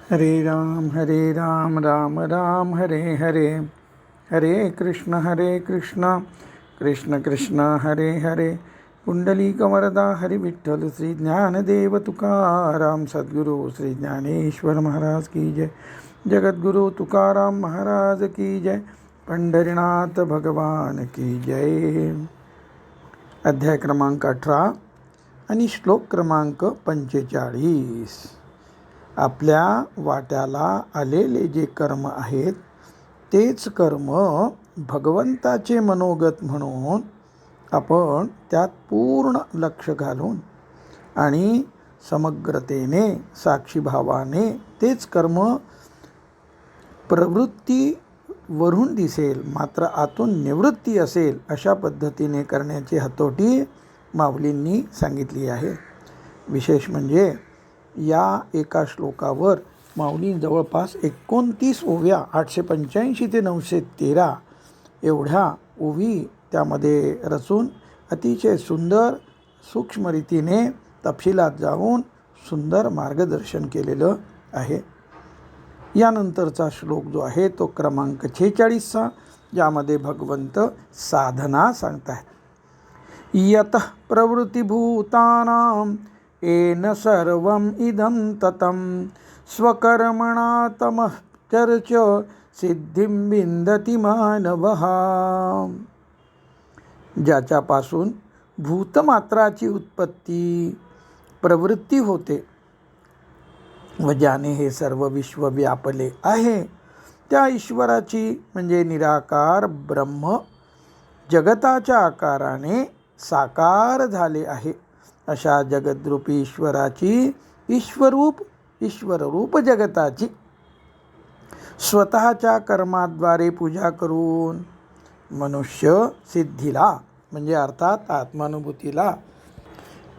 हरे राम राम राम हरे हरे. हरे कृष्ण कृष्ण कृष्ण हरे हरे. पुंडलिक वरदा हरि विठ्ठल श्री ज्ञानदेव तुकाराम सद्गुरु श्री ज्ञानेश्वर महाराज की जय. जगद्गुरु तुकाराम महाराज की जय. पंढरीनाथ भगवान की जय. अध्याय क्रमांक 18 आणि श्लोक क्रमांक 45. आपल्या वाट्याला आलेले जे कर्म आहेत तेच कर्म भगवंताचे मनोगत म्हणून आपण त्यात पूर्ण लक्ष घालून आणि समग्रतेने साक्षीभावाने तेच कर्म प्रवृत्तीवरून दिसेल मात्र आतून निवृत्ती असेल अशा पद्धतीने करण्याची हतोटी माऊलींनी सांगितली आहे. विशेष म्हणजे या एका श्लोकावर माऊली जवळपास 29 ओव्या 885 ते 913 एवढ्या ओवी त्यामध्ये रचून अतिशय सुंदर सूक्ष्म रीतीने तपशिलात जाऊन सुंदर मार्गदर्शन केलेलं आहे. यानंतरचा श्लोक जो आहे तो क्रमांक 46 ज्यामध्ये भगवंत साधना सांगतात. यतः प्रवृत्तिभूतानां येन सर्वम् इदं ततं स्वकर्मणा तमः चर्च सिद्धिं विन्दति मानवः. ज्याच्यापासून भूतमात्राची उत्पत्ती प्रवृत्ती होते व ज्याने हे सर्व विश्व व्यापले आहे त्या ईश्वराची म्हणजे निराकार ब्रह्म जगताच्या आकाराने साकार झाले आहे अशा जगद्रूपी ईश्वराची ईश्वररूप जगताची स्वतःच्या कर्माद्वारे पूजा करून मनुष्य सिद्धीला म्हणजे अर्थात आत्मानुभूतीला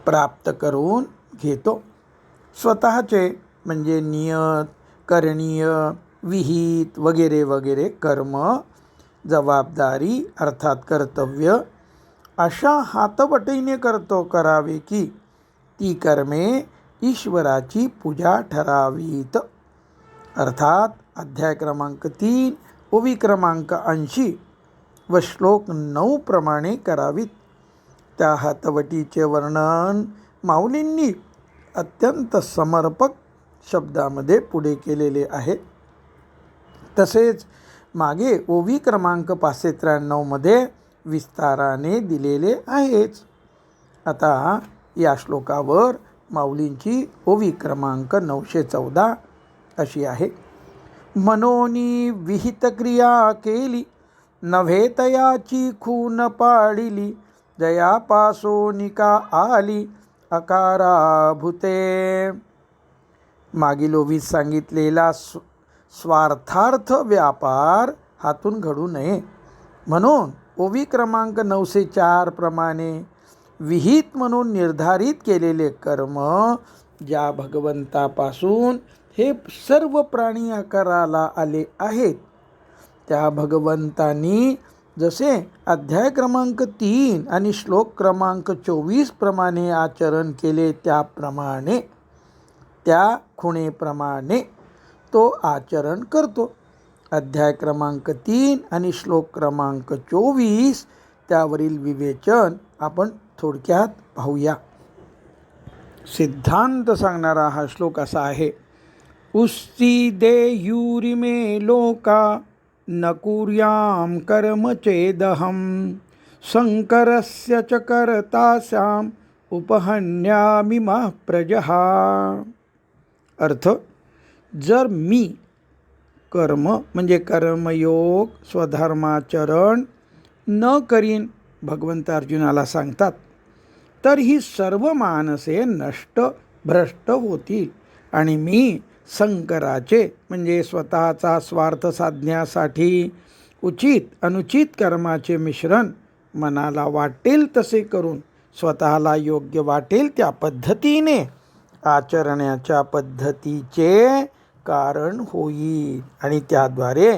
प्राप्त करून घेतो. स्वतःचे म्हणजे नियत करणीय विहित वगैरे वगैरे कर्म जबाबदारी अर्थात कर्तव्य अशा हातवटीने करावे की ती कर्मे ईश्वराची पूजा ठरावीत. अर्थात अध्याय क्रमांक 3 ओवी क्रमांक 80 व श्लोक 9 प्रमाणे करावीत. त्या हातवटीचे वर्णन माऊलींनी अत्यंत समर्पक शब्दामध्ये पुढे केलेले आहे. तसेच मागे ओवी क्रमांक 593 मध्ये विस्ताराने दिलेले आहेच. आता या श्लोकावर माऊलींची ओवी क्रमांक 914 अशी आहे. मनोनी विहित क्रिया केली नव्हे तयाची खून पाडिली जयापासोनिका आली अकाराभूते. मागील ओवीत सांगितलेला स्वार्थार्थ व्यापार हातून घडू नये म्हणून ओवी क्रमांक 904 प्रमाणे विहित म्हणून निर्धारित केलेले कर्म ज्या भगवंतापासून हे सर्व प्राणी आकाराला आले आहेत त्या भगवंतांनी जसे अध्याय क्रमांक 3 आणि श्लोक क्रमांक 24 प्रमाणे आचरण केले त्याप्रमाणे त्या खुणेप्रमाणे तो आचरण करतो. अध्याय क्रमांक 3 आणि श्लोक क्रमांक 24 त्यावरील विवेचन आपण थोडक्यात पाहूया. सिद्धांत सांगणारा हा श्लोक असा आहे. उस्सी देयुरिमे लोका न कुर्याम कर्म चेदहम शंकरस्य च कर्तास्याम उपहन्यामि मा प्रजहा. अर्थ जर मी कर्म म्हणजे कर्मयोग स्वधर्माचरण न करीन भगवंत अर्जुनाला सांगतात तर ही सर्व मानसे नष्ट भ्रष्ट होतील आणि मी शंकराचे म्हणजे स्वतःचा स्वार्थ साधण्यासाठी उचित अनुचित कर्माचे मिश्रण मनाला वाटेल तसे करून स्वतःला योग्य वाटेल त्या पद्धतीने आचरण्याच्या पद्धतीचे कारण होईल आणि त्याद्वारे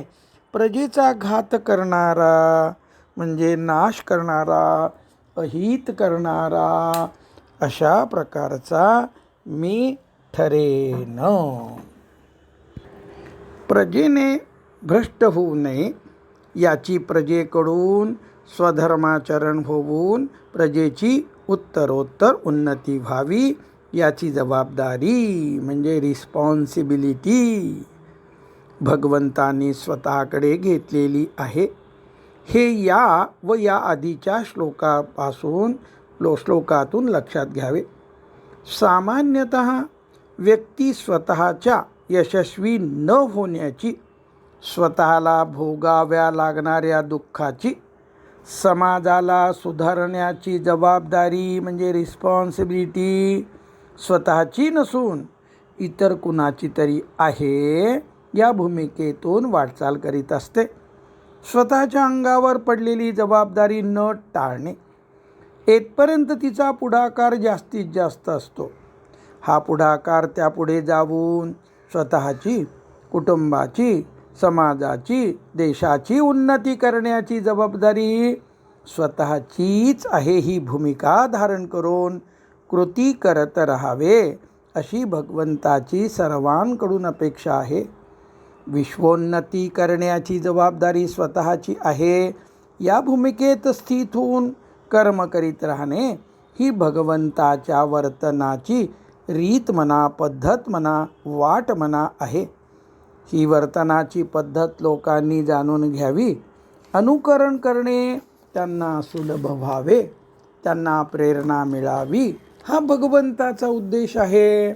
प्रजेचा घात करणारा म्हणजे नाश करणारा अहित करणारा अशा प्रकारचा मी ठरेन. प्रजेने भ्रष्ट होऊ नये याची प्रजेकडून स्वधर्माचरण होऊन प्रजेची उत्तरोत्तर उन्नती व्हावी याची जबाबदारी म्हणजे रिस्पॉन्सिबिलिटी भगवंतांनी स्वतःकडे घेतलेली आहे. हे या आधीच्या श्लोकातून लक्षात घ्यावे. सामान्यतः व्यक्ती स्वतःच्या यशस्वी न होण्याची, स्वतःला भोगाव्या लागणाऱ्या दुःखाची, समाजाला सुधारण्याची जबाबदारी म्हणजे रिस्पॉन्सिबिलिटी स्वतःची नसून इतर कुणाची तरी आहे या भूमिकेतून वाटचाल करीत असते. स्वतःच्या अंगावर पडलेली जबाबदारी न टाळणे येथपर्यंत तिचा पुढाकार जास्तीत जास्त असतो. हा पुढाकार त्यापुढे जाऊन स्वतःची, कुटुंबाची, समाजाची, देशाची उन्नती करण्याची जबाबदारी स्वतःचीच आहे ही भूमिका धारण करून कृती करत राहावे अशी भगवंताची सर्वांकडून अपेक्षा आहे. विश्वोन्नती करण्याची जबाबदारी स्वतःची आहे या भूमिकेत स्थित होऊन कर्म करीत राहणे ही भगवंताच्या वर्तनाची रीत म्हणा, पद्धत म्हणा, वाट म्हणा आहे. ही वर्तनाची पद्धत लोकांनी जाणून घ्यावी, अनुकरण करणे त्यांना सुलभ व्हावे, त्यांना प्रेरणा मिळावी हा भगवंताचा उद्देश आहे.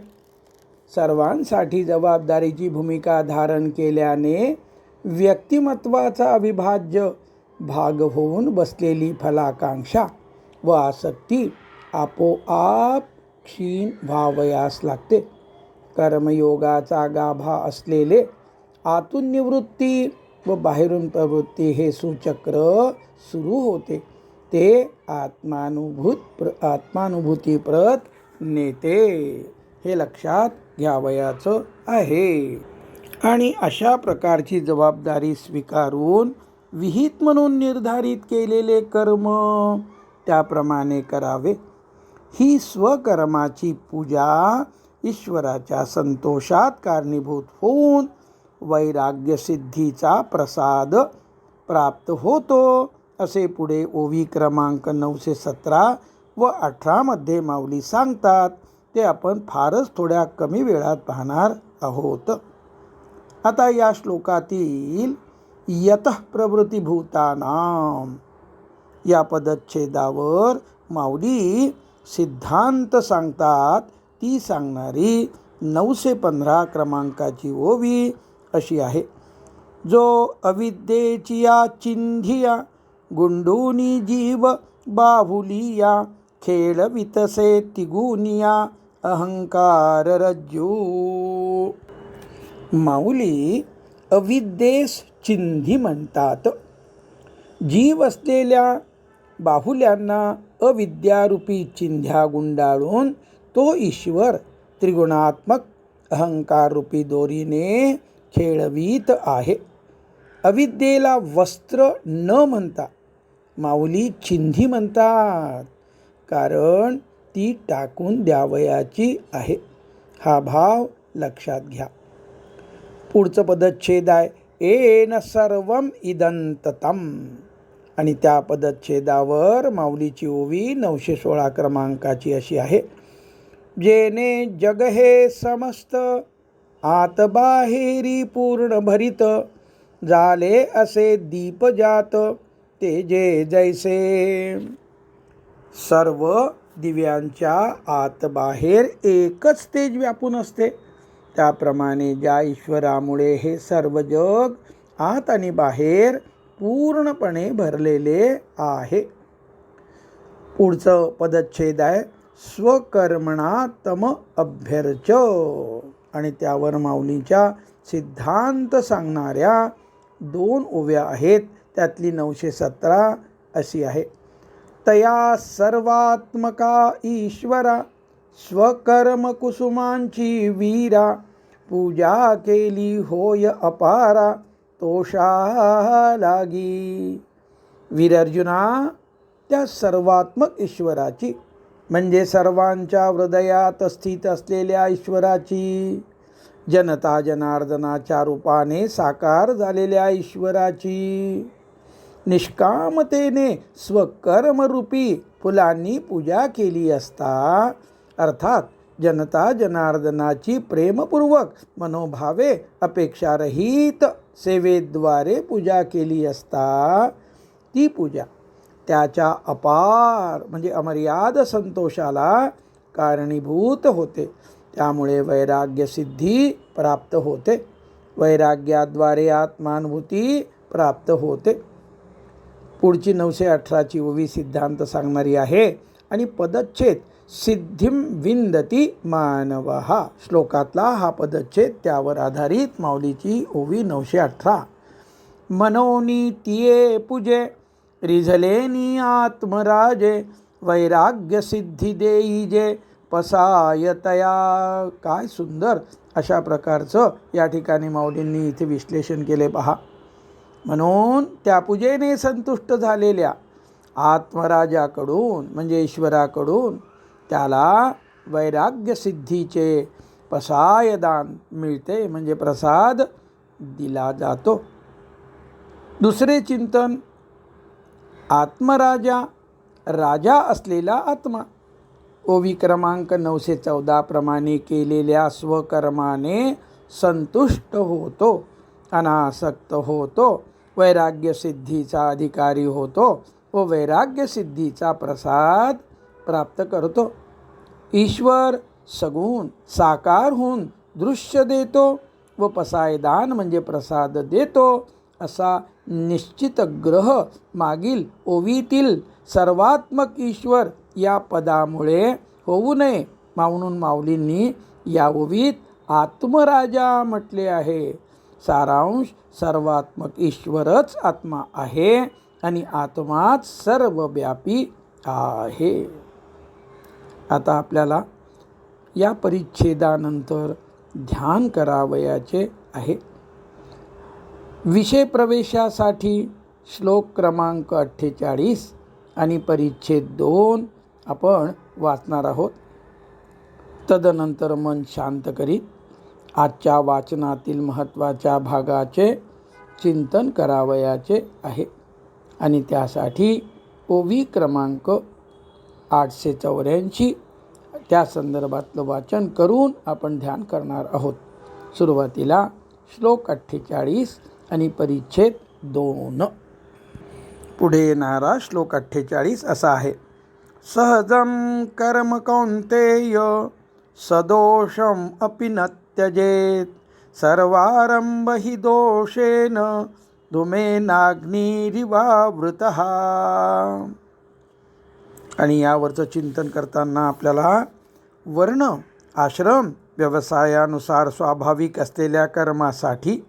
सर्वांसाठी जबाबदारीची भूमिका धारण केल्याने व्यक्तिमत्वाचा अविभाज्य भाग होऊन बसलेली फलाकांक्षा व आसक्ती आपोआप क्षीण व्हावयास लागते. कर्मयोगाचा गाभा असलेले आतून निवृत्ती व बाहेरून प्रवृत्ती हे सुचक्र सुरू होते. ते आत्मानुभूतीप्रत नेते हे लक्षात घ्यावयाचं आहे. आणि अशा प्रकारची जबाबदारी स्वीकारून विहित म्हणून निर्धारित केलेले कर्म त्याप्रमाणे करावे. ही स्वकर्माची पूजा ईश्वराच्या संतोषात कारणीभूत होऊन वैराग्य सिद्धीचा प्रसाद प्राप्त होतो असे पुढे ओवी क्रमांक 917 व 18 मध्ये माऊली सांगतात. ते आपण फारच थोड्या कमी वेळात पाहणार आहोत. आता या श्लोकातील यतः प्रवृत्तिभूतानां या पदच्छेदावर माऊली सिद्धांत सांगतात. ती सांगणारी 915 क्रमांकाची ओवी अशी आहे. जो अविद्येचिया चिंधिया गुंडूनी जीव बाहुलिया खेळवितसे तिगुनिया अहंकार रज्जू. माऊली अविद्येस चिंधी म्हणतात. जीव असलेल्या बाहुल्यांना अविद्यारूपी चिंध्या गुंडाळून तो ईश्वर त्रिगुणात्मक अहंकाररूपी दोरीने खेळवीत आहे. अविद्येला वस्त्र न म्हणता माऊली चिंधी म्हणतात, कारण ती टाकून द्यावयाची आहे. हा भाव लक्षात घ्या. पुढचं पदच्छेद आहे येन सर्वम इदंततम आणि त्या पदच्छेदावर माऊलीची ओवी 916 क्रमांकाची अशी आहे. जेने जग हे समस्त आत बाहेरी पूर्ण भरित झाले असे दीप जात ते जे जैसे. सर्व दिव्यांच्या आत बाहेर एकच तेज व्यापून असते. त्याप्रमाणे ज्या ईश्वरामुळे हे सर्व जग आत आणि बाहेर पूर्णपणे भरलेले आहे. पुढचं पदच्छेद आहे स्वकर्मणा तम अभ्यर्च आणि त्यावर माऊलीच्या सिद्धांत सांगणाऱ्या 2 ओव्या आहेत. त्यातली 917 अशी आहे. तया सर्वात्मका ईश्वरा स्वकर्म कुसुमांची वीरा पूजा केली होय अपारा तोषा लागी. वीर अर्जुना, त्या सर्वात्मक ईश्वराची म्हणजे सर्वांच्या हृदयात स्थित असलेल्या ईश्वराची जनता जनार्दनाच्या रूपाने साकार झालेल्या ईश्वराची निष्कामतेने स्वकर्मरूपी फुलांनी पूजा केली असता, अर्थात जनता जनार्दनाची प्रेमपूर्वक मनोभावे अपेक्षारहित सेवेद्वारे पूजा केली असता, ती पूजा त्याच्या अपार म्हणजे अमर्याद संतोषाला कारणीभूत होते. त्यामुळे वैराग्य सिद्धी प्राप्त होते. वैराग्याद्वारे आत्मानुभूती प्राप्त होते. पुढची 918ची ओवी सिद्धांत सांगणारी आहे आणि पदच्छेद सिद्धिम विंदती मानवः. श्लोकातला हा पदच्छेद त्यावर आधारित माऊलीची ओवी 918. मनोनी तिये पूजे रिझलेनी आत्मराजे, वैराग्य सिद्धी देईजे पसायतया. काय सुंदर अशा प्रकारचं या ठिकाणी माऊलींनी इथे विश्लेषण केले पहा. म्हणून त्या पूजेने संतुष्ट झालेल्या आत्मराजाकडून म्हणजे ईश्वराकडून त्याला वैराग्य सिद्धीचे पसायदान मिळते म्हणजे प्रसाद दिला जातो. दुसरे चिंतन, आत्मराजा राजा असलेला आत्मा ओवी क्रमांक 914 प्रमाणे केलेल्या स्वकर्माने संतुष्ट होतो, अनासक्त होतो, वैराग्य सिद्धीचा अधिकारी होतो व वैराग्य सिद्धीचा प्रसाद प्राप्त करतो. ईश्वर सगुण साकार होऊन दृश्य देतो व पसायदान म्हणजे प्रसाद देतो असा निश्चित ग्रह मागील ओवीतील सर्वात्मक ईश्वर या पदामुळे होऊ नये म्हणून माऊलींनी या ओवीत आत्मराजा म्हटले आहे. सारांश, सर्वात्मक ईश्वरच आत्मा आहे आणि आत्माच सर्वव्यापी आहे. आता आपल्याला या परिच्छेदानंतर ध्यान करावयाचे आहे. विषय प्रवेशासाठी श्लोक क्रमांक 48 आणि परिच्छेद 2 आपण वाचणार आहोत. तदनंतर मन शांत करीत आजच्या वाचनातील महत्त्वाच्या भागाचे चिंतन करावयाचे आहे आणि त्यासाठी ओवी क्रमांक 884 त्या संदर्भातलं वाचन करून आपण ध्यान करणार आहोत. सुरुवातीला श्लोक 48 आणि परिच्छेद 2. पुढे येणारा श्लोक 48 असा आहे. सहजं कर्म कौन्तेय सदोषम अपि न त्यजेत, सर्वारंभ हि दोषेन धूमेनाग्निरिवावृतः. आणि यावरचं चिंतन करताना आपल्याला वर्ण आश्रम व्यवसायानुसार स्वाभाविक असलेल्या कर्मासाठी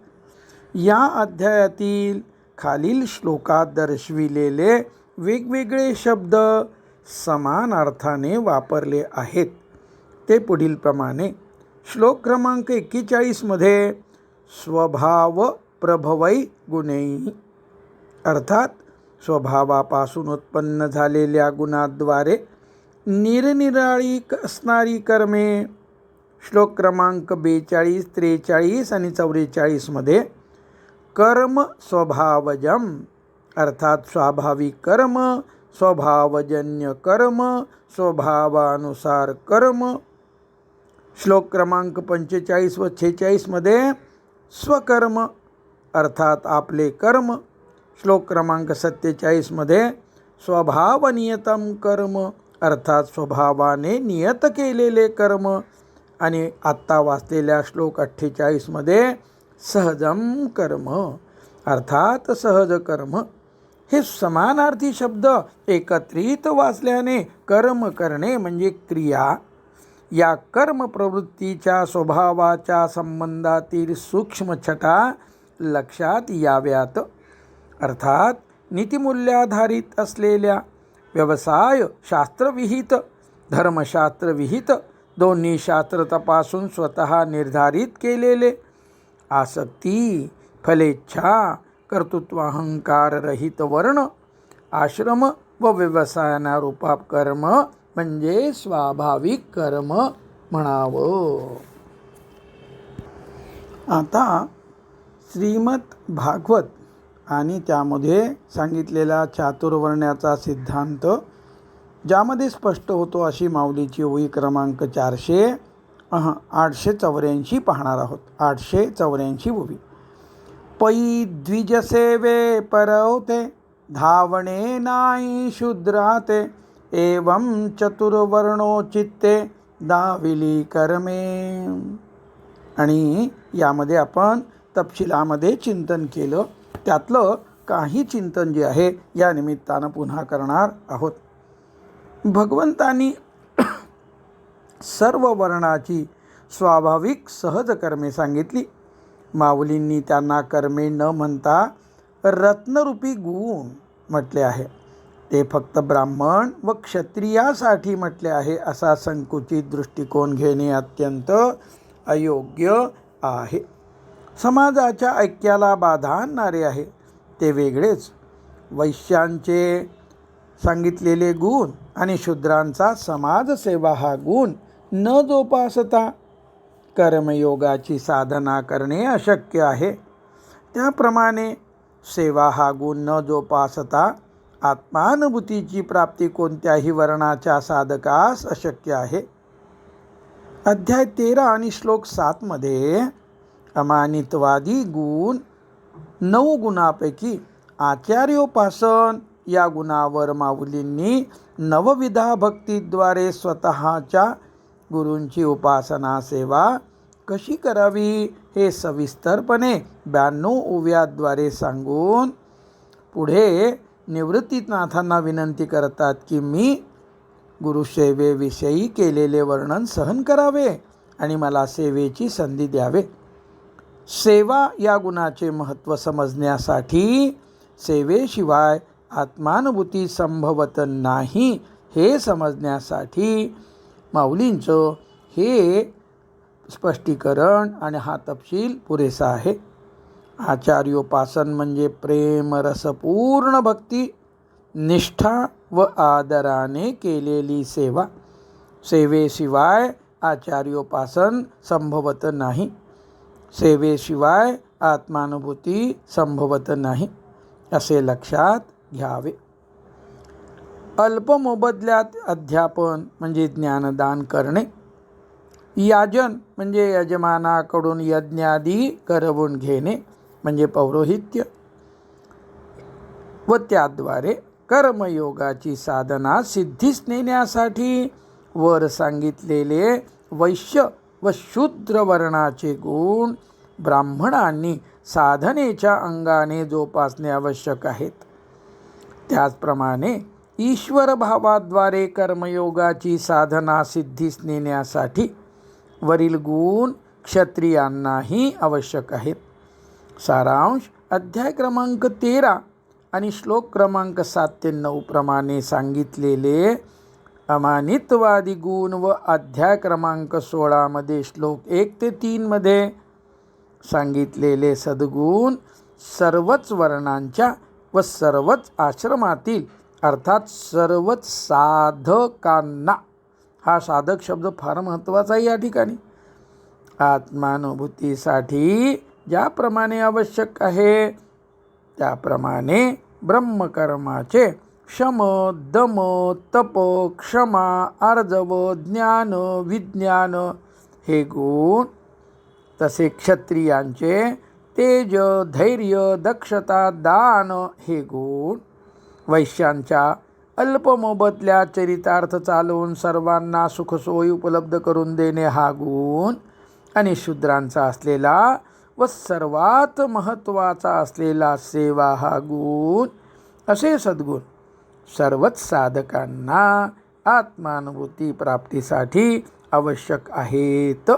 या अध्यायातील खालील श्लोकात दर्शविलेले वेगवेगळे शब्द समान अर्थाने वापरले आहेत. ते पुढील प्रमाणे. श्लोक क्रमांक 41 मध्ये स्वभाव प्रभवै गुणै अर्थात स्वभावापासून उत्पन्न झालेल्या गुणाद्वारे निरनिराळी असणारी कर्मे. श्लोक क्रमांक 42, 43 आणि 44 मध्ये कर्म स्वभावजम अर्थात स्वाभाविक कर्म, स्वभावजन्य कर्म, स्वभावानुसार कर्म. श्लोक क्रमांक 45 व 46 मध्ये स्वकर्म अर्थात आपले कर्म. श्लोक क्रमांक 47 मध्ये स्वभावनियतम कर्म अर्थात स्वभावाने नियत केलेले कर्म. आणि आत्ता वाचलेल्या श्लोक 48 मध्ये सहजम कर्म अर्थात सहज कर्म. हे समानार्थी शब्द एकत्रित वाचल्याने कर्म करणे म्हणजे क्रिया या कर्म प्रवृत्तीच्या स्वभावाच्या संबंधातील सूक्ष्म छटा लक्षात याव्यात. अर्थात नीतिमूल्याधारित असलेल्या व्यवसाय शास्त्रविहित धर्मशास्त्रविहित दोन्ही शास्त्र तपासून स्वतः निर्धारित केलेले आसक्ती फलेच्छा कर्तृत्वाहंकार रहित वर्ण आश्रम व व्यवसायानुरूप कर्म म्हणजे स्वाभाविक कर्म म्हणावं. आता श्रीमद भागवत आणि त्यामध्ये सांगितलेला चातुर्वर्ण्याचा सिद्धांत, ज्यामध्ये स्पष्ट होतो अशी माऊलीची ओवी क्रमांक 884 पाहणार आहोत. 884 ओवी. पै द्विजसेवे परवते, धावणे नाही शूद्राते, एवं चतुर्वर्णो चित्ते, दाविली कर्मे. आणि यामध्ये आपण तपशिलामध्ये चिंतन केलं. त्यातलं काही चिंतन जे आहे या निमित्तानं पुन्हा करणार आहोत. भगवंतांनी सर्व वर्णाची स्वाभाविक सहज कर्मे सांगितली. माऊलींनी त्यांना कर्मे न म्हणता रत्नरूपी गुण म्हटले आहे. ते फक्त ब्राह्मण व क्षत्रियासाठी म्हटले आहे असा संकुचित दृष्टिकोन घेणे अत्यंत अयोग्य आहे. समाजाच्या ऐक्याला बाधा आणणारे आहे. ते वेगळेच. वैश्यांचे सांगितलेले गुण आणि शूद्रांचा समाजसेवा हा गुण न जोपासता कर्मयोगाची साधना करणे अशक्य आहे. त्याप्रमाणे सेवा हा गुण न जोपासता आत्मानुभूतीची प्राप्ती कोणत्याही वर्णाच्या साधकास अशक्य आहे. अध्याय 13 आणि श्लोक 7 मध्ये अमानित्वादी गुण 9 गुणापैकी आचार्योपासन या गुणावर माऊलींनी नवविधा भक्तीद्वारे स्वतःच्या गुरूंची उपासना सेवा कशी करावी हे सविस्तरपणे 92 ओव्याद्वारे सांगून पुढे निवृत्तीनाथांना विनंती करतात की मी गुरुसेवेविषयी केलेले वर्णन सहन करावे आणि मला सेवेची संधी द्यावे. सेवा या गुणाचे महत्त्व समजण्यासाठी सेवेशिवाय आत्मानुभूती संभवत नाही हे समजण्यासाठी माऊलींचं हे स्पष्टीकरण आणि हा तपशील पुरेसा आहे. आचार्योपासन म्हणजे प्रेमरसपूर्ण भक्ती, निष्ठा व आदराने केलेली सेवा. सेवेशिवाय आचार्योपासन संभवत नाही. सेवेशिवाय आत्मानुभूती संभवत नाही असे लक्षात घ्यावे. अल्पमोबदल्यात अध्यापन म्हणजे ज्ञानदान करणे. याजन म्हणजे यजमानाकडून यज्ञादी करवून घेणे म्हणजे पौरोहित्य व त्याद्वारे कर्मयोगाची साधना सिद्धीस नेण्यासाठी वर सांगितलेले वैश्य व शूद्र वर्णाचे गुण ब्राह्मणांनी साधनेच्या अंगाने जोपासणे आवश्यक आहेत. त्याचप्रमाणे ईश्वर भावाद्वारे कर्मयोगाची साधना सिद्धीस नेण्यासाठी वरील गुण क्षत्रियांनाही आवश्यक आहेत. सारांश अध्याय क्रमांक 13 आणि श्लोक क्रमांक 7 ते 9 प्रमाणे सांगितलेले अमानित्वादी गुण व अध्याय क्रमांक 16 मध्ये श्लोक 1 ते 3 मध्ये सांगितलेले सद्गुण सर्वच वर्णांच्या व सर्वच आश्रमातील अर्थात सर्वच साधकांना, हा साधक शब्द फार महत्त्वाचा आहे या ठिकाणी, आत्मानुभूतीसाठी ज्याप्रमाणे आवश्यक आहे त्याप्रमाणे ब्रह्मकर्माचे शम, दम, तप, क्षमा, आर्जव, ज्ञान, विज्ञान हे गुण, तसे क्षत्रियांचे तेज, धैर्य, दक्षता, दान हे गुण, वैश्यांच्या अल्पमोबदल्या चरितार्थ चालवून सर्वांना सुखसोयी उपलब्ध करून देणे हा गुण, आणि शूद्रांचा असलेला व सर्वात महत्त्वाचा असलेला सेवा हा गुण, असे सद्गुण सर्वच साधकांना आत्मानुभूती प्राप्तीसाठी आवश्यक आहेत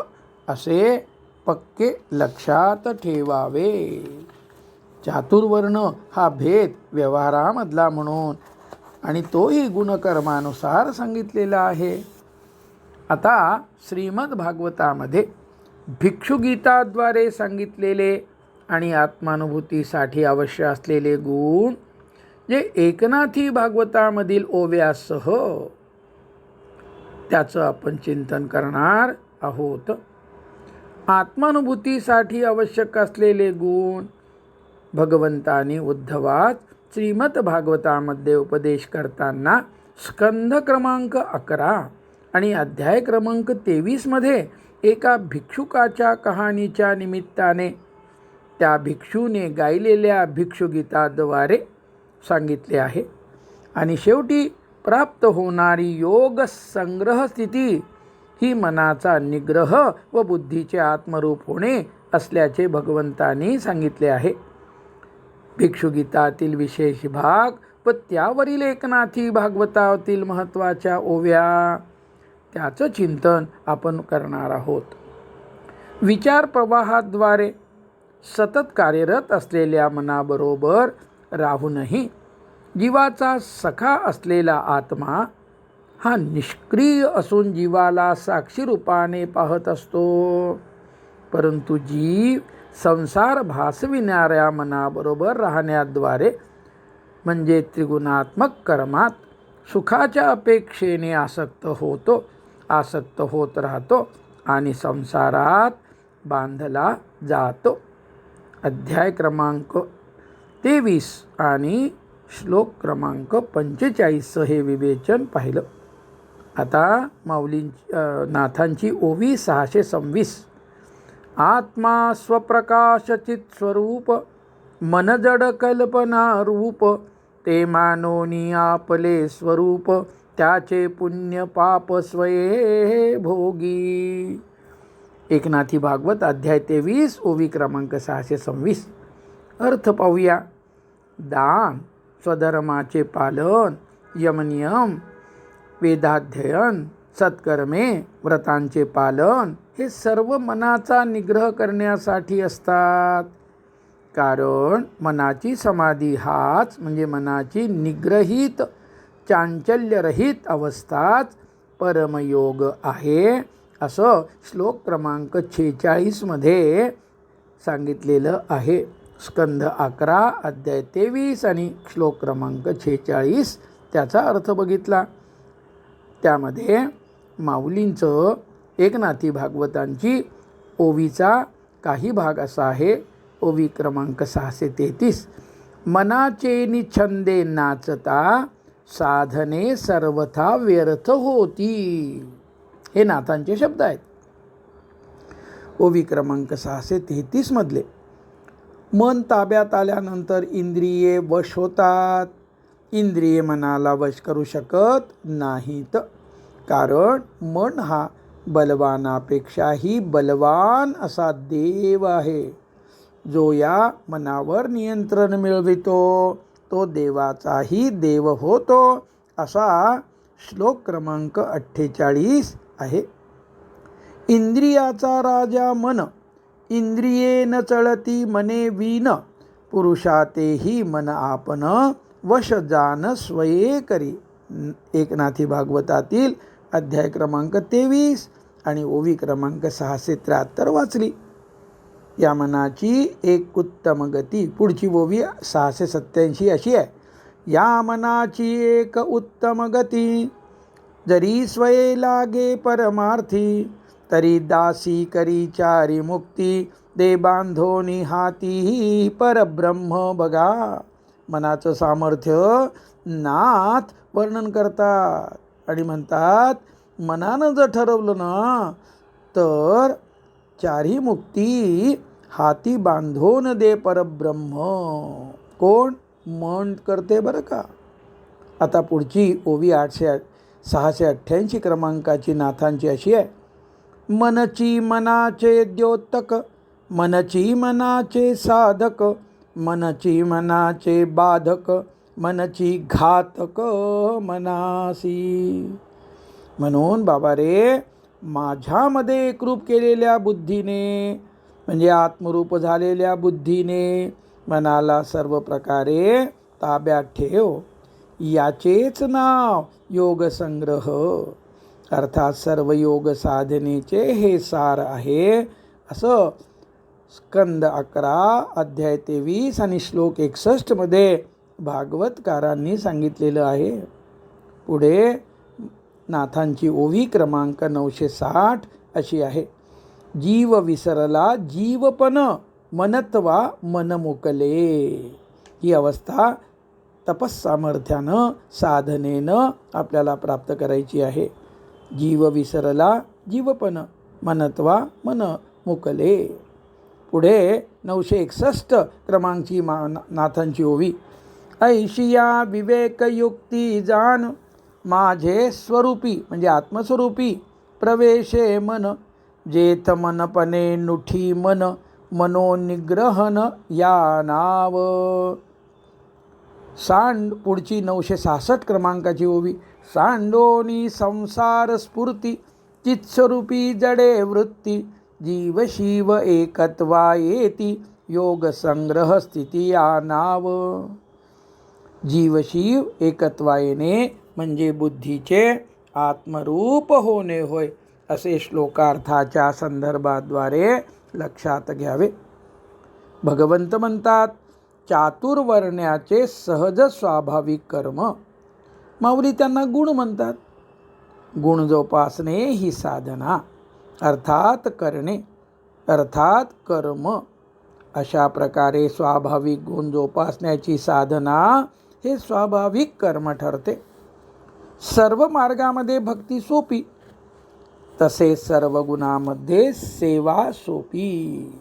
असे पक्के लक्षात ठेवावे. चातुर्वर्ण हा भेद व्यवहारामधला म्हणून आणि तोही गुणकर्मानुसार सांगितलेला आहे. आता श्रीमद भागवतामध्ये भिक्षुगीताद्वारे सांगितलेले आणि आत्मानुभूतीसाठी आवश्यक असलेले गुण जे एकनाथी भागवतामधील ओव्यासह त्याचं आपण चिंतन करणार आहोत. आत्मानुभूतीसाठी आवश्यक असलेले गुण भगवंतांनी उद्धवास श्रीमद भागवतामध्ये उपदेश करताना स्कंध क्रमांक 11 आणि अध्याय क्रमांक 23 मध्ये एका भिक्षुकाच्या कहाणीच्या निमित्ताने त्या भिक्षूने गायलेल्या भिक्षुगीताद्वारे सांगितले आहे. आणि शेवटी प्राप्त होणारी योग संग्रह स्थिती ही मनाचा निग्रह व बुद्धीचे आत्मरूप होणे असल्याचे भगवंतांनी सांगितले आहे. भिक्षुगीतातील विशेष भाग व त्यावरील एकनाथी भागवतातील महत्त्वाच्या ओव्या त्याचं चिंतन आपण करणार आहोत. विचार प्रवाहाद्वारे सतत कार्यरत असलेल्या मनाबरोबर राहूनही जीवाचा सखा असलेला आत्मा हा निष्क्रिय असून जीवाला साक्षी रूपाने पाहत असतो. परंतु जीव संसार भासविणाऱ्या मनाबरोबर राहण्याद्वारे म्हणजे त्रिगुणात्मक कर्मात सुखाच्या अपेक्षेने आसक्त होत राहतो आणि संसारात बांधला जातो. अध्याय क्रमांक 23 आणि श्लोक क्रमांक 45 हे विवेचन पाहिलं. आता नाथांची ओवी 626. आत्मा स्वप्रकाशचित स्वरूप मन जड कल्पना रूप ते मानोनी आपले स्वरूप त्याचे पुण्य पाप स्वये भोगी. एकनाथी भागवत अध्याय 23 ओवी क्रमांक 626. अर्थ पाहूया. दान, स्वधर्माचे पालन, यमनियम, वेदाध्ययन, सत्कर्मे, व्रतांचे पालन हे सर्व मनाचा निग्रह करण्यासाठी असतात. कारण मनाची समाधी हाच म्हणजे मनाची निग्रहित चांचल्यरहित अवस्थाच परमयोग आहे असं श्लोक क्रमांक 46 मध्ये सांगितलेलं आहे. स्कंध 11 अध्याय 23 आणि श्लोक क्रमांक 46 त्याचा अर्थ बघितला. त्यामध्ये माऊलींचं एकनाथी भागवतांची ओवीचा काही भाग असा आहे. ओवी क्रमांक 633. मनाचे निछंदे नाचता साधने सर्वथा व्यर्थ होती. हे नाथांचे शब्द आहेत. ओवी क्रमांक 633 मधले. मन ताब्यात आल्यानंतर इंद्रिये वश होतात. इंद्रिये मनाला वश करू शकत नाहीत. कारण मन हा बलवानापेक्षाही बलवान असा देव आहे. जो या मनावर नियंत्रण मिळवितो तो देवाचाही देव होतो असा श्लोक क्रमांक 48 आहे. इंद्रियाचा राजा मन, इंद्रिये न चळती मने वीन, पुरुषातेही मन आपण वश जान स्वये करी. एकनाथी भागवतातील अध्याय क्रमांक 23 आणि ओवी क्रमांक 673 वाचली. या मनाची एक उत्तम गती. पुढची ओवी 687 अशी आहे. या मनाची एक उत्तम गती, जरी स्वये लागे परमार्थी, तरी दासी करी चारी मुक्ती, दे बांधोनी हाती परब्रह्म बघा. मनाचं सामर्थ्य नाथ वर्णन करतात आणि म्हणतात मनानं जर ठरवलं ना तर चारी मुक्ती हाती बांधून दे परब्रह्म. कोण? मन करते बरं का. आता पुढची ओवी 688 क्रमांकाची नाथांची अशी आहे. मनची मनाचे द्योतक, मनची मनाचे साधक, मनची मनाचे बाधक, मनची घातक मनासी. म्हणून बाबा रे, माझ्यामध्ये एकरूप केलेल्या बुद्धीने म्हणजे आत्मरूप झालेल्या बुद्धीने मनाला सर्व प्रकारे ताब्यात ठेव. याचेच नाव योगसंग्रह. अर्थात सर्व योग साधनेचे हे सार आहे असं स्कंद 11 अध्याय 23 आणि श्लोक 61 मध्ये भागवतकारांनी सांगितलेलं आहे. पुढे नाथांची ओवी क्रमांक 960 अशी आहे. जीव विसरला जीवपण मनत्वा मन मुकले. ही अवस्था तपस्सामर्थ्यानं साधनेनं आपल्याला प्राप्त करायची आहे. जीव विसरला जीवपण मनत्वा मन मुकले. पुढे 961 क्रमांकची नाथांची ओवी. ऐशिया विवेकयुक्ती जान माझे स्वरूपी म्हणजे आत्मस्वरूपी प्रवेशे मन जेथ मनपणे नुठी मन मनोनिग्रहन या नाव. पुढची 966 क्रमांकाची ओवी. सांडोनी संसार स्फूर्ती चित्स्वरूपी जडे वृत्ती जीव शिव एकत्वा येती योग संग्रह स्थिती या नाव. जीवशिव एकत्वा येणे म्हणजे बुद्धीचे आत्मरूप होणे होय असे श्लोकार्थाच्या संदर्भाद्वारे लक्षात घ्यावे. भगवंत म्हणतात चातुर्वर्ण्याचे सहज स्वाभाविक कर्म. माऊली त्यांना गुण म्हणतात. गुण जोपासणे ही साधना अर्थात करणे अर्थात कर्म. अशा प्रकारे स्वाभाविक गुण जोपासण्याची साधना हे स्वाभाविक कर्म ठरते. सर्व मार्गामध्ये भक्ती सोपी तसे सर्व गुणामध्ये सेवा सोपी.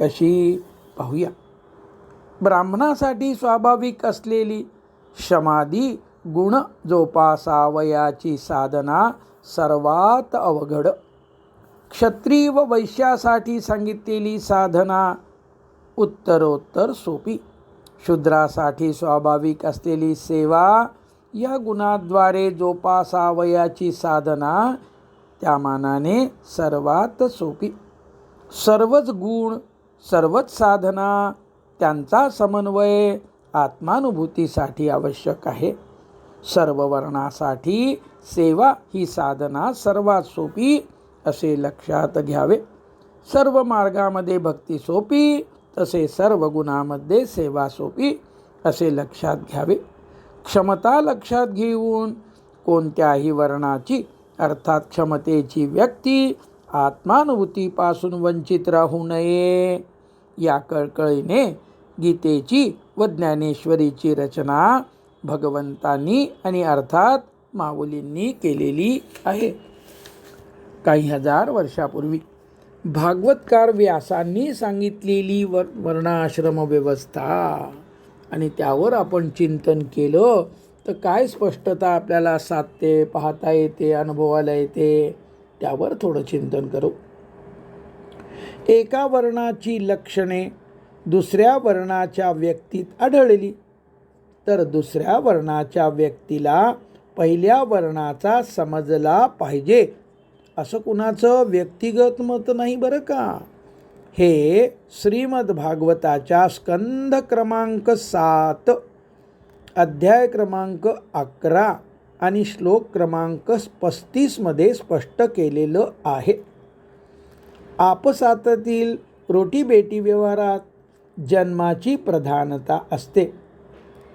कशी पाहूया. ब्राह्मणासाठी स्वाभाविक असलेली शमादी गुण जोपासावयाची साधना सर्वात अवघड. क्षत्रिय व वैश्यासाठी सांगितलेली साधना उत्तरोत्तर सोपी. शूद्रासाठी स्वाभाविक असलेली सेवा या गुणाद्वारे जोपासावयाची साधना त्या मानाने सर्वात सोपी. सर्वच गुण सर्वच साधना त्यांचा समन्वय आत्मानुभूतीसाठी आवश्यक आहे. सर्व वर्णासाठी सेवा ही साधना सर्वात सोपी असे लक्षात घ्यावे. सर्व मार्गामध्ये भक्ती सोपी तसे सर्व गुणामध्ये सेवा सोपी असे लक्षात घ्यावे. क्षमता लक्षात घेऊन कोणत्याही वर्णाची अर्थात क्षमतेची व्यक्ती आत्मानुभूतीपासून वंचित राहू नये या कळकळीने गीतेची व ज्ञानेश्वरीची रचना भगवंतांनी आणि अर्थात माऊलींनी केलेली आहे. काही हजार वर्षापूर्वी भागवतकार व्यासांनी सांगितलेली वर्णाश्रम व्यवस्था आणि त्यावर आपण चिंतन केलं तर काय स्पष्टता आपल्याला साधते, पाहता येते, अनुभवाला येते. त्यावर थोडं चिंतन करू. एका वर्णाची लक्षणे दुसऱ्या वर्णाच्या व्यक्तीत आढळली तर दुसऱ्या वर्णाच्या व्यक्तीला पहिल्या वर्णाचा समजला पाहिजे असं कुणाचं व्यक्तिगत मत नाही बरं का. हे श्रीमद भागवताच्या स्कंध क्रमांक 7 अध्याय क्रमांक 11 आणि श्लोक क्रमांक 35 मध्ये स्पष्ट केलेलं आहे. आपसातील रोटीबेटी व्यवहारात जन्माची प्रधानता असते.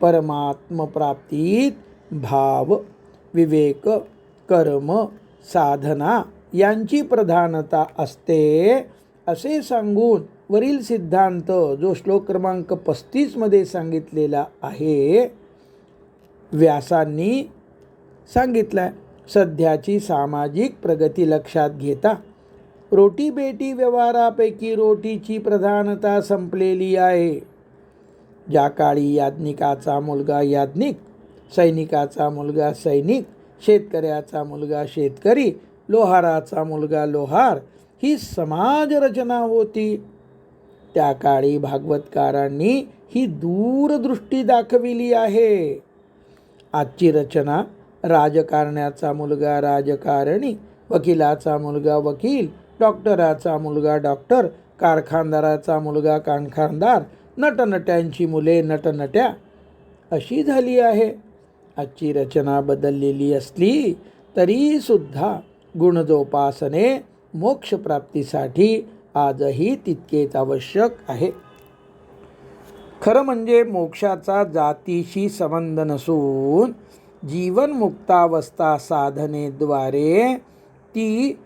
परमात्मप्राप्तीत भाव, विवेक, कर्म, साधना यांची प्रधानता असते असे सांगून वरील सिद्धांत जो श्लोक क्रमांक 35 मध्ये सांगितलेला आहे व्यासांनी सांगितलं. सध्याची सामाजिक प्रगती लक्षात घेता रोटीबेटी व्यवहारापैकी रोटीची प्रधानता संपलेली आहे. ज्या काळी याज्ञिकाचा मुलगा याज्ञिक, सैनिकाचा मुलगा सैनिक, शेतकऱ्याचा मुलगा शेतकरी, लोहाराचा मुलगा लोहार ही समाज रचना होती त्या काळी भागवतकारांनी ही दूरदृष्टी दाखविली आहे. आजची रचना राजकारण्याचा मुलगा राजकारणी, वकिलाचा मुलगा वकील, डॉक्टराचा मुलगा डॉक्टर, कारखानदाराचा मुलगा कारखानदार, नटनट्यांची मुले नटनट्या अशी झाली आहे. आजची रचना बदललेली असली तरी सुद्धा गुणजोपासने मोक्षप्राप्तीसाठी आजही तितकेच आवश्यक आहे. खरं म्हणजे मोक्षाचा जातीशी संबंध नसून जीवनमुक्तावस्था साधनेद्वारे ती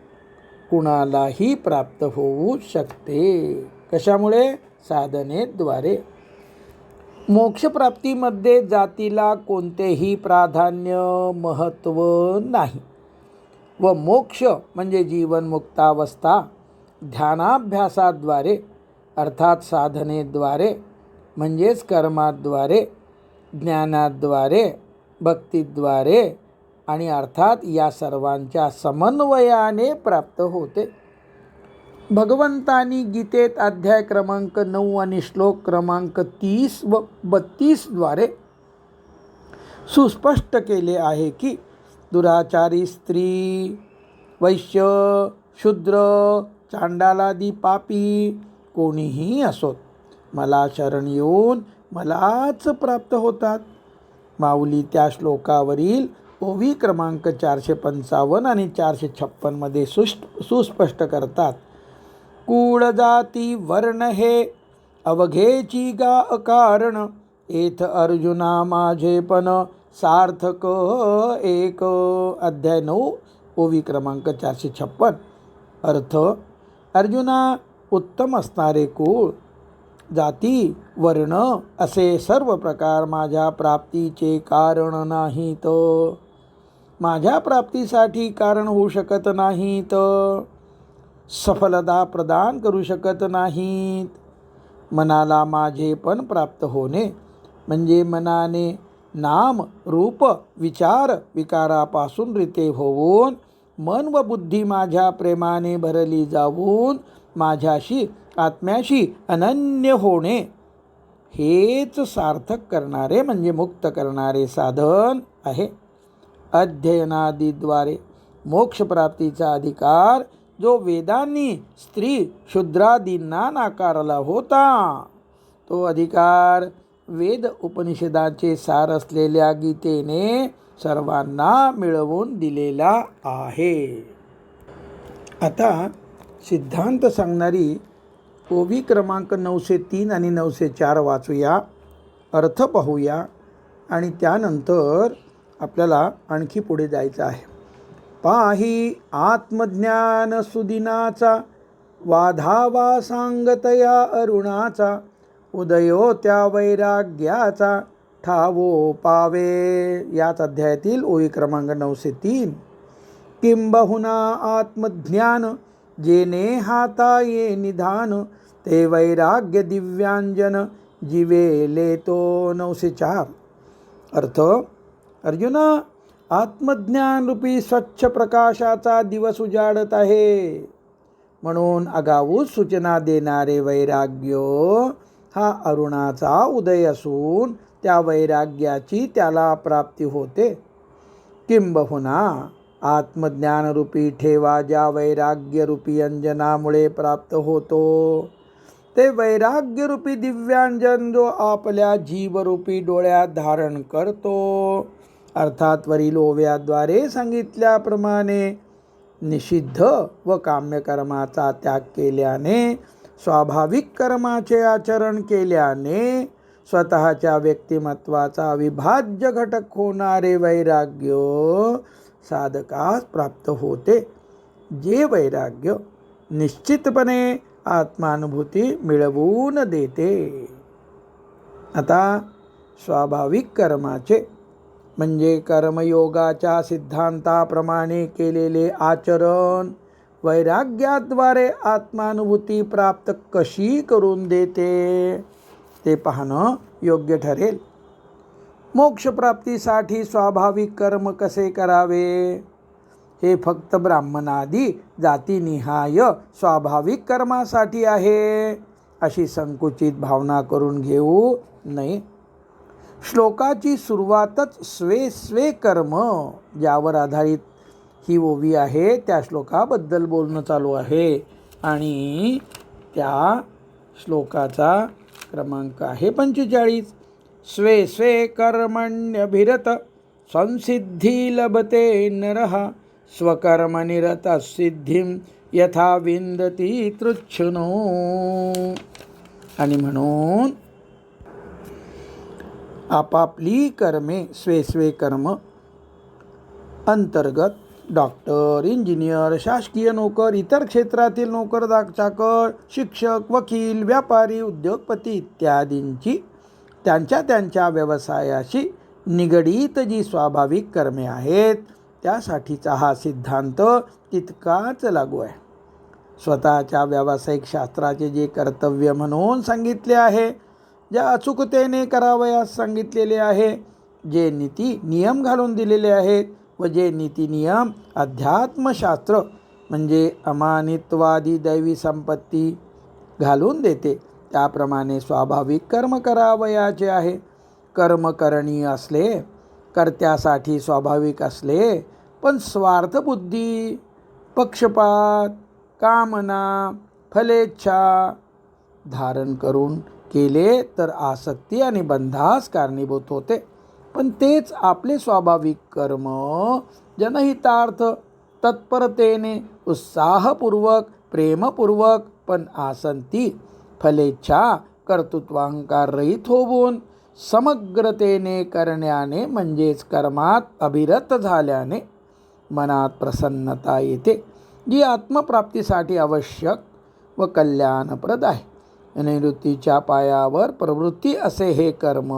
कुणालाही प्राप्त होऊ शकते. कशामुळे? साधनेद्वारे. मोक्षप्राप्तीमध्ये जातीला कोणतेही प्राधान्य महत्त्व नाही व मोक्ष म्हणजे जीवनमुक्तावस्था ध्यानाभ्यासाद्वारे अर्थात साधनेद्वारे म्हणजेच कर्माद्वारे, ज्ञानाद्वारे, भक्तीद्वारे आणि अर्थात या सर्वांच्या समन्वयाने प्राप्त होते. भगवंतांनी गीतेत अध्याय क्रमांक 9 आणि श्लोक क्रमांक 30 व 32 द्वारे सुस्पष्ट केले आहे की दुराचारी स्त्री, वैश्य, शूद्र, चांडालादी पापी कोणीही असोत मला शरण येऊन मलाच प्राप्त होतात. माऊली त्या श्लोकावरील ओवी क्रमांक 455 आणि 456 मध्ये सुस्पष्ट करतात. कूळ जाती वर्ण हे अवघेची गा अकारण एथ अर्जुना माझेपण सार्थक एक. अध्याय 9 ओवी क्रमांक 456. अर्थ, अर्जुना, उत्तम असणारे कुळ, जाती, वर्ण असे सर्व प्रकार माझ्या प्राप्तीचे कारण नाहीत, माझ्या प्राप्तीसाठी कारण होऊ शकत नाहीत, सफलता प्रदान करू शकत नाहीत. मनाला माझे पण प्राप्त होणे म्हणजे मनाने नाम, रूप, विचार, विकारापासून रिते होऊन मन व बुद्धी माझ्या प्रेमाने भरली जाऊन माझ्याशी आत्म्याशी अनन्य होणे हेच सार्थक करणारे म्हणजे मुक्त करणारे साधन आहे. अध्ययनादीद्वारे मोक्षप्राप्तीचा अधिकार जो वेदांनी स्त्री शूद्रादींना नाकारला होता तो अधिकार वेद उपनिषदाचे सार असलेल्या गीतेने सर्वांना मिळवून दिलेला आहे. आता सिद्धांत सांगणारी ओवी क्रमांक 903 आणि 904 वाचूया, अर्थ पाहूया आणि त्यानंतर आपल्याला आणखी पुढे जायचं आहे. पाही आत्मज्ञान सुदिनाचा वाधावा सांगतया अरुणाचा उदयो त्या वैराग्याचा ठावो पावे. याच अध्यायातील ओवी क्रमांक 903. किंबहुना आत्मज्ञान जेने हाता ये निधान ते वैराग्य दिव्यांजन जीवेले तो. 904. अर्थ, अर्जुना, आत्मज्ञान रूपी स्वच्छ प्रकाशाचा दिवस उजाडत आहे म्हणून आगाऊ सूचना देणारे वैराग्य हा अरुणाचा उदय असून त्या वैराग्याची त्याला प्राप्ती होते. किंबहुना आत्मज्ञानरूपी ठेवा ज्या वैराग्यरूपी अंजनामुळे प्राप्त होतो ते वैराग्यरूपी दिव्यांजन जो आपल्या जीवरूपी डोळ्यात धारण करतो. अर्थात वरील ओव्याद्वारे सांगितल्याप्रमाणे निषिद्ध व काम्यकर्माचा त्याग केल्याने, स्वाभाविक कर्माचे आचरण केल्याने स्वतःच्या व्यक्तिमत्वाचा अविभाज्य घटक होणारे वैराग्य साधकास प्राप्त होते, जे वैराग्य निश्चितपणे आत्मानुभूती मिळवून देते. आता स्वाभाविक कर्माचे म्हणजे कर्मयोगाच्या सिद्धांताप्रमाणे केलेले आचरण वैराग्याद्वारे आत्मानुभूती प्राप्त कशी करून देते ते पाहणं योग्य ठरेल. मोक्षप्राप्तीसाठी स्वाभाविक कर्म कसे करावे हे फक्त ब्राह्मणादी जातीनिहाय स्वाभाविक कर्मासाठी आहे अशी संकुचित भावना करून घेऊ नये. श्लोकाची सुरुवातच स्वे स्वे कर्म ज्यावर आधारित ही ओवी आहे त्या श्लोकाबद्दल बोलणं चालू आहे आणि त्या श्लोकाचा क्रमांक आहे 45. स्वे स्वे कर्मण्यभिरत संसिद्धी लभते नरः स्वकर्मनिरत सिद्धिं यथा विंदती तृच्छनो. आणि म्हणून आपापली कर्मे स्वे स्वे कर्म अंतर्गत डॉक्टर, इंजिनियर, शासकीय नोकर, इतर क्षेत्रातील नोकर चाकर, शिक्षक, वकील, व्यापारी, उद्योगपती इत्यादींची त्यांच्या त्यांच्या व्यवसायाशी निगडीत जी स्वाभाविक कर्मे आहेत त्यासाठीचा हा सिद्धांत तितकाच लागू आहे. स्वतःच्या व्यावसायिक शास्त्राचे जे कर्तव्य म्हणून सांगितले आहे, ज्या अचूकतेने करावयास सांगितलेले आहे, जे नीती नियम घालून दिलेले आहेत व जे नीती नियम अध्यात्मशास्त्र म्हणजे अमानित्वादी दैवी संपत्ती घालून देते, त्याप्रमाणे स्वाभाविक कर्म करावयाचे आहे. कर्म करणीय असले, कर्त्यासाठी स्वाभाविक असले, पण स्वार्थबुद्धी, पक्षपात, कामना, फलेच्छा धारण करून केले तर आसक्ती आणि बंधास कारणीभूत होते. पण तेच आपले स्वाभाविक कर्म जनहितार्थ तत्परतेने उत्साहपूर्वक प्रेमपूर्वक पण आसक्ती फलेच्छा कर्तृत्वाहंकार रहित होऊन समग्रतेने करण्याने म्हणजेच कर्मात अभिरत झाल्याने मनात प्रसन्नता येते, जी आत्मप्राप्तीसाठी आवश्यक व कल्याणप्रद आहे. निवृत्तीच्या पायावर प्रवृत्ती असे हे कर्म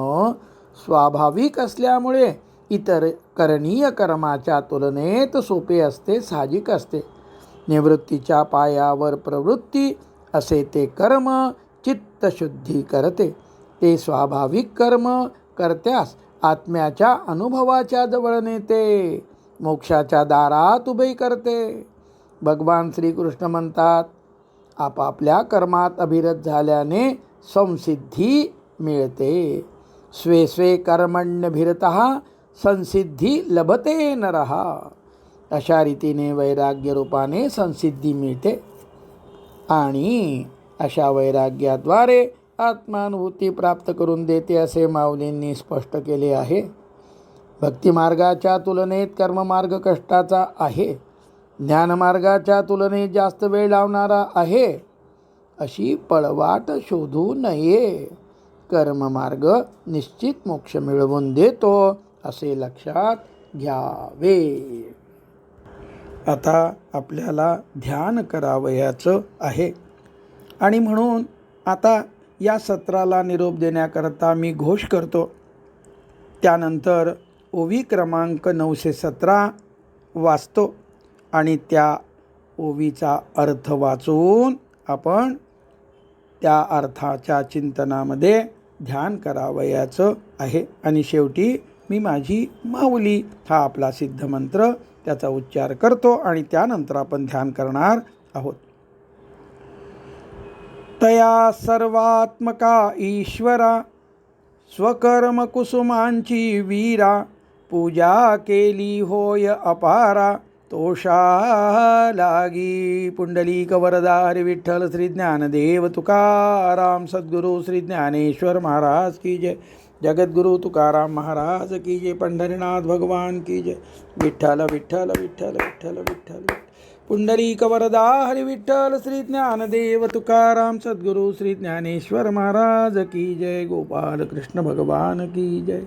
स्वाभाविक असल्यामुळे इतर करणीय कर्माच्या तुलनेत सोपे असते, साहजिक असते. निवृत्तीच्या पायावर प्रवृत्ती असे ते कर्म चित्तशुद्धी करते. ते स्वाभाविक कर्म करत्यास आत्म्याच्या अनुभवाच्या जवळ नेते, मोक्षाच्या दारात उभे करते. भगवान श्रीकृष्ण म्हणतात, आपापल्या कर्मात अभिरत झाल्याने संसिद्धी मिळते. स्वे स्वे कर्मण्यभिरतः संसिद्धी लभते नरः. अशा रीतीने वैराग्य रूपाने संसिद्धी मिळते आणि अशा वैराग्याद्वारे आत्मानुभूती प्राप्त करून देते असे माऊलींनी स्पष्ट केले आहे. भक्तिमार्गाच्या तुलनेत कर्ममार्ग कष्टाचा आहे, ज्ञानमार्गाच्या तुलनेत जास्त वेळ लावणारा आहे, अशी पळवाट शोधू नये. कर्ममार्ग निश्चित मोक्ष मिळवून देतो असे लक्षात घ्यावे. आता आपल्याला ध्यान करावयाचं आहे आणि म्हणून आता या सत्राला निरोप देण्याकरता मी घोष करतो. त्यानंतर ओवी क्रमांक 917 वाचतो आणि त्या ओवीचा अर्थ वाचून आपण त्या अर्थाच्या चिंतनामध्ये ध्यान करावयाचं आहे. आणि शेवटी मी माझी माऊली हा आपला सिद्धमंत्र त्याचा उच्चार करतो आणि त्यानंतर आपण ध्यान करणार आहोत. तया सर्वात्मका ईश्वरा स्वकर्म कुसुमांची वीरा पूजा केली होय अपारा तोषा लागी. पुंडलिक वरदा हरी विठ्ठल श्री ज्ञानदेव तुकाराम सद्गुरु श्री ज्ञानेश्वर महाराज की जय. जगद्गुरु तुकाराम महाराज की जय. पंढरीनाथ भगवान की जय. विठ्ठल विठ्ठल विठ्ठल विठ्ठल विठ्ठल. पुंडलिक वरदा हरी विठ्ठल श्री ज्ञानदेव तुकाराम सद्गुरु श्री ज्ञानेश्वर महाराज की जय. गोपाल कृष्ण भगवान की जय.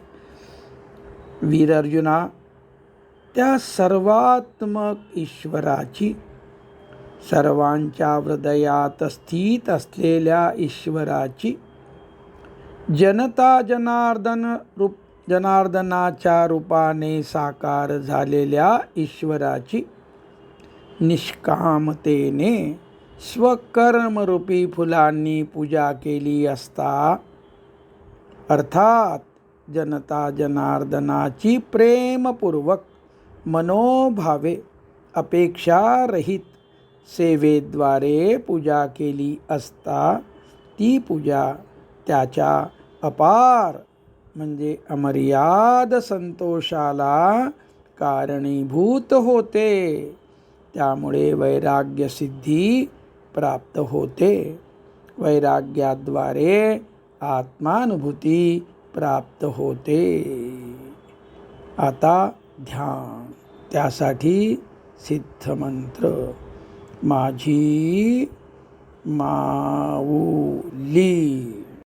वीर अर्जुना, त्या सर्वात्मक ईश्वराची, सर्वांच्या हृदयात स्थित असलेल्या ईश्वराची, जनार्दनाच्या रूपाने साकार झालेल्या ईश्वराची निष्कामतेने स्वकर्मरूपी फुलांनी पूजा केली असता, अर्थात जनता जनार्दनाची प्रेमपूर्वक मनोभावे अपेक्षारहित सेवेद्वारे पूजा केली असता, ती पूजा त्याच्या अपार म्हणजे अमर्याद संतोषाला कारणीभूत होते. त्यामुळे वैराग्य सिद्धी प्राप्त होते. वैराग्याद्वारे आत्मानुभूती प्राप्त होते. आता ध्यान, त्यासाठी सिद्धमंत्र. माझी माऊली.